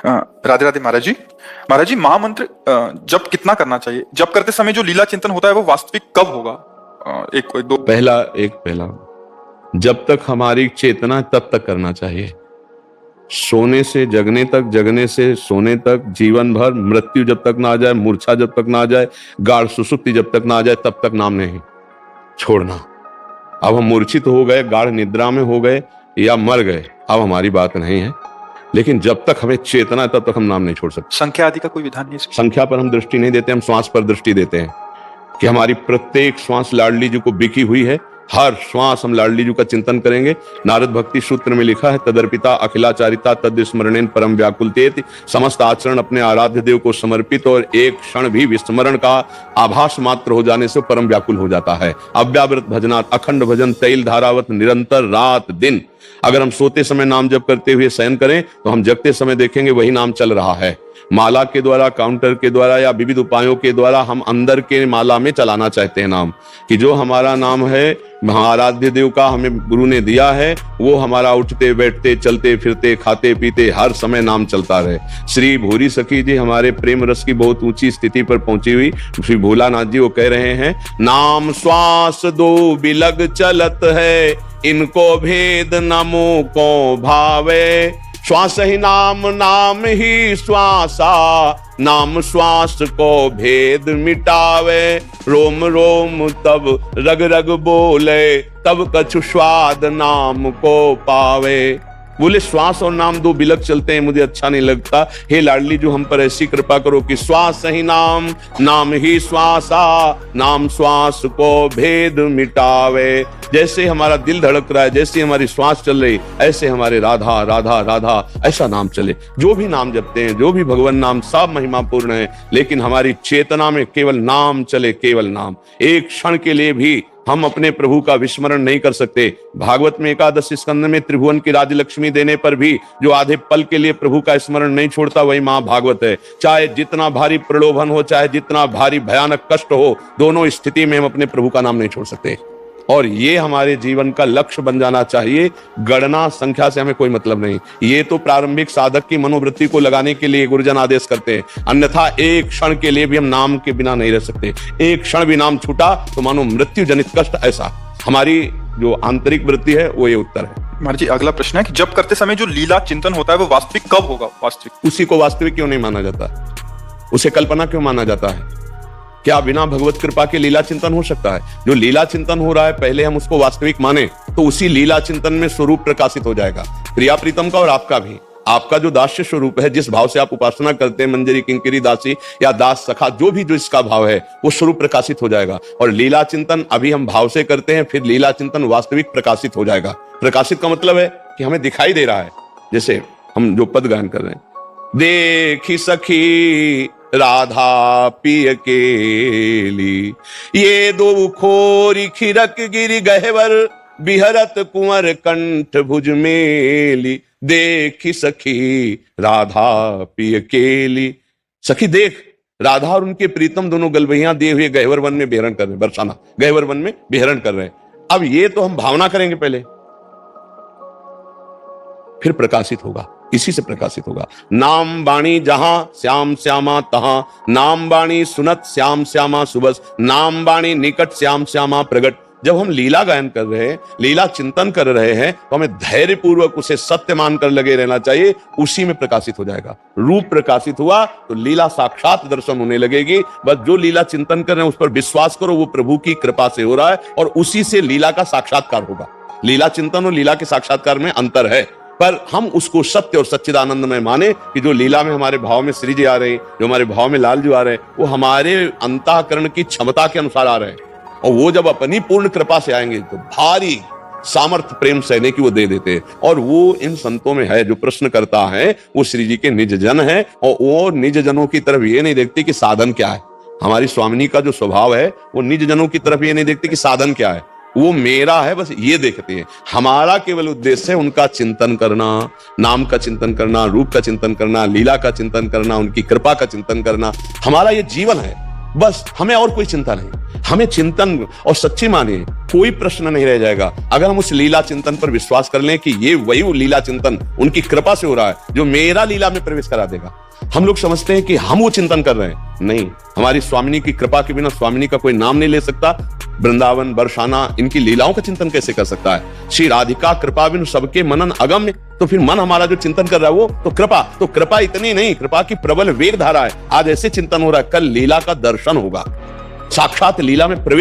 राधे राधे महाराज जी। महाराज जी, महामंत्र जप कितना करना चाहिए? जप करते समय जो लीला चिंतन होता है वो वास्तविक कब होगा? एक दो पहला जब तक हमारी चेतना है तब तक करना चाहिए। सोने से जगने तक, जगने से सोने तक, जीवन भर, मृत्यु जब तक ना आ जाए, मूर्छा जब तक ना आ जाए, गाढ़ सुसुप्ति जब तक ना आ जाए, तब तक नाम नहीं छोड़ना। अब हम मूर्छित हो गए, गाढ़ निद्रा में हो गए या मर गए, अब हमारी बात नहीं है, लेकिन जब तक हमें चेतना है तब तक हम नाम नहीं छोड़ सकते। संख्या आदि का कोई विधान नहीं है? संख्या पर हम दृष्टि नहीं देते, हम श्वास पर दृष्टि देते हैं कि हमारी प्रत्येक श्वास लाडली जी को बिकी हुई है। हर श्वास हम लाडली जी का चिंतन करेंगे। नारद भक्ति सूत्र में लिखा है, तदर्पिता अखिलाचारिता तद स्मरणेन परम व्याकुलतेति। समस्त आचरण अपने आराध्य देव को समर्पित और एक क्षण भी विस्मरण का आभास मात्र हो जाने से परम व्याकुल हो जाता है। अव्यावृत भजनात्, अखंड भजन तैल धारावत निरंतर रात दिन। अगर हम सोते समय नाम जप करते हुए शयन करें तो हम जगते समय देखेंगे वही नाम चल रहा है। माला के द्वारा, काउंटर के द्वारा या विविध उपायों के द्वारा हम अंदर के माला में चलाना चाहते हैं नाम, कि जो हमारा नाम है आराध्य देव का हमें गुरु ने दिया है, वो हमारा उठते बैठते चलते फिरते खाते पीते हर समय नाम चलता रहे। श्री भूरी सखी जी हमारे प्रेम रस की बहुत ऊंची स्थिति पर पहुंची हुई श्री भोलानाथ जी वो कह रहे हैं, नाम श्वास दो बिलग चलत है, इनको भेद नमो को भावे। श्वास ही नाम, नाम ही श्वासा, नाम श्वास को भेद मिटावे। रोम रोम तब रग रग बोले, तब कछु स्वाद नाम को पावे। बोले श्वास और नाम दो बिलक चलते हैं, मुझे अच्छा नहीं लगता। हे लाडली जो हम पर ऐसी कृपा करो कि श्वास ही नाम, नाम ही श्वासा, नाम श्वास को भेद मिटावे। जैसे हमारा दिल धड़क रहा है, जैसे हमारी श्वास चल रही, ऐसे हमारे राधा राधा राधा ऐसा नाम चले। जो भी नाम जपते हैं, जो भी भगवान नाम, सब महिमा पूर्ण है, लेकिन हमारी चेतना में केवल नाम चले, केवल नाम। एक क्षण के लिए भी हम अपने प्रभु का विस्मरण नहीं कर सकते। भागवत में एकादश स्कंद में त्रिभुवन की राजलक्ष्मी देने पर भी जो आधे पल के लिए प्रभु का स्मरण नहीं छोड़ता वही महाभागवत है। चाहे जितना भारी प्रलोभन हो, चाहे जितना भारी भयानक कष्ट हो, दोनों स्थिति में हम अपने प्रभु का नाम नहीं छोड़ सकते। और ये हमारे जीवन का लक्ष्य बन जाना चाहिए। गणना संख्या से हमें कोई मतलब नहीं। ये तो प्रारंभिक साधक की मनोवृत्ति को लगाने के लिए गुरुजन आदेश करते हैं, अन्यथा एक क्षण के लिए भी हम नाम के बिना नहीं रह सकते। एक क्षण भी नाम छूटा तो मानो मृत्यु जनित कष्ट। ऐसा हमारी जो आंतरिक वृत्ति है वो ये उत्तर है। महाराज जी, अगला प्रश्न है कि जब करते समय जो लीला चिंतन होता है वो वास्तविक कब होगा? वास्तविक उसी को वास्तविक क्यों नहीं माना जाता? उसे कल्पना क्यों माना जाता है? क्या बिना भगवत कृपा के लीला चिंतन हो सकता है? जो लीला चिंतन हो रहा है पहले हम उसको वास्तविक माने तो उसी लीला चिंतन में स्वरूप प्रकाशित हो जाएगा। प्रिया प्रीतम का और आपका भी, आपका जो दास्य स्वरूप है, जिस भाव से आप उपासना करते हैं, मंजरी किंकरी दासी या दास सखा, जो भी जो इसका भाव है वो स्वरूप प्रकाशित हो जाएगा। और लीला चिंतन अभी हम भाव से करते हैं, फिर लीला चिंतन वास्तविक प्रकाशित हो जाएगा। प्रकाशित का मतलब है कि हमें दिखाई दे रहा है। जैसे हम जो पद गायन कर रहे हैं, देखी सखी राधा पिय केली, ये दो खोरी खिरक गिर गहवर, बिहरत कुंवर कंठ भुज मेली। देखी सखी राधा पिय केली, सखी देख, राधा और उनके प्रीतम दोनों गलबहियां दिए हुए गहवर वन में बिहरण कर रहे हैं, बरसाना गहवर वन में बिहरण कर रहे हैं। अब ये तो हम भावना करेंगे पहले, फिर प्रकाशित होगा, इसी से प्रकाशित होगा। नाम बाणी जहां श्याम श्यामा तहां, नाम बाणी सुनत श्याम श्यामा सुबस, नाम बाणी निकट श्याम श्यामा प्रगट। जब हम लीला गायन कर रहे हैं, लीला चिंतन कर रहे हैं, तो हमें धैर्य पूर्वक उसे सत्य मानकर लगे रहना चाहिए, उसी में प्रकाशित हो जाएगा। रूप प्रकाशित हुआ तो लीला साक्षात दर्शन होने लगेगी। बस जो लीला चिंतन कर रहे हैं उस पर विश्वास करो, वो प्रभु की कृपा से हो रहा है और उसी से लीला का साक्षात्कार होगा। लीला चिंतन और लीला के साक्षात्कार में अंतर है, पर हम उसको सत्य और सच्चिदानंद में माने कि जो लीला में हमारे भाव में श्री जी आ रहे हैं, जो हमारे भाव में लाल जी आ रहे हैं, वो हमारे अंतःकरण की क्षमता के अनुसार आ रहे हैं। और वो जब अपनी पूर्ण कृपा से आएंगे तो भारी सामर्थ्य प्रेम सहने की वो दे देते हैं। और वो इन संतों में है, जो प्रश्न करता है वो श्री जी के निज जन है, और वो निज जनों की तरफ ये नहीं देखते कि साधन क्या है। हमारी स्वामिनी का जो स्वभाव है वो निज जनों की तरफ ये नहीं देखते कि साधन क्या है, वो मेरा है, बस ये देखते हैं। हमारा केवल उद्देश्य है उनका चिंतन करना, नाम का चिंतन करना, रूप का चिंतन करना, लीला का चिंतन करना, उनकी कृपा का चिंतन करना। हमारा ये जीवन है। बस हमें और कोई चिंता नहीं। हमें चिंतन और सच्ची मानिए कोई प्रश्न नहीं रह जाएगा अगर हम उस लीला चिंतन पर विश्वास कर लें कि ये वही वो लीला चिंतन उनकी कृपा से हो रहा है जो मेरा लीला में प्रवेश करा देगा। हम लोग समझते हैं कि हम वो चिंतन कर रहे हैं, नहीं, हमारी स्वामिनी की कृपा के बिना स्वामिनी का कोई नाम नहीं ले सकता। वृंदावन बरसाना इनकी लीलाओं का चिंतन कैसे कर सकता है? श्री राधिका कृपा बिनु सबके मनन अगम्य। तो फिर मन हमारा जो चिंतन कर रहा है वो तो कृपा इतनी नहीं, कृपा की प्रबल वेग धारा है। आज ऐसे चिंतन हो रहा है, कल लीला का दर्शन होगा, साक्षात लीला में प्रवेश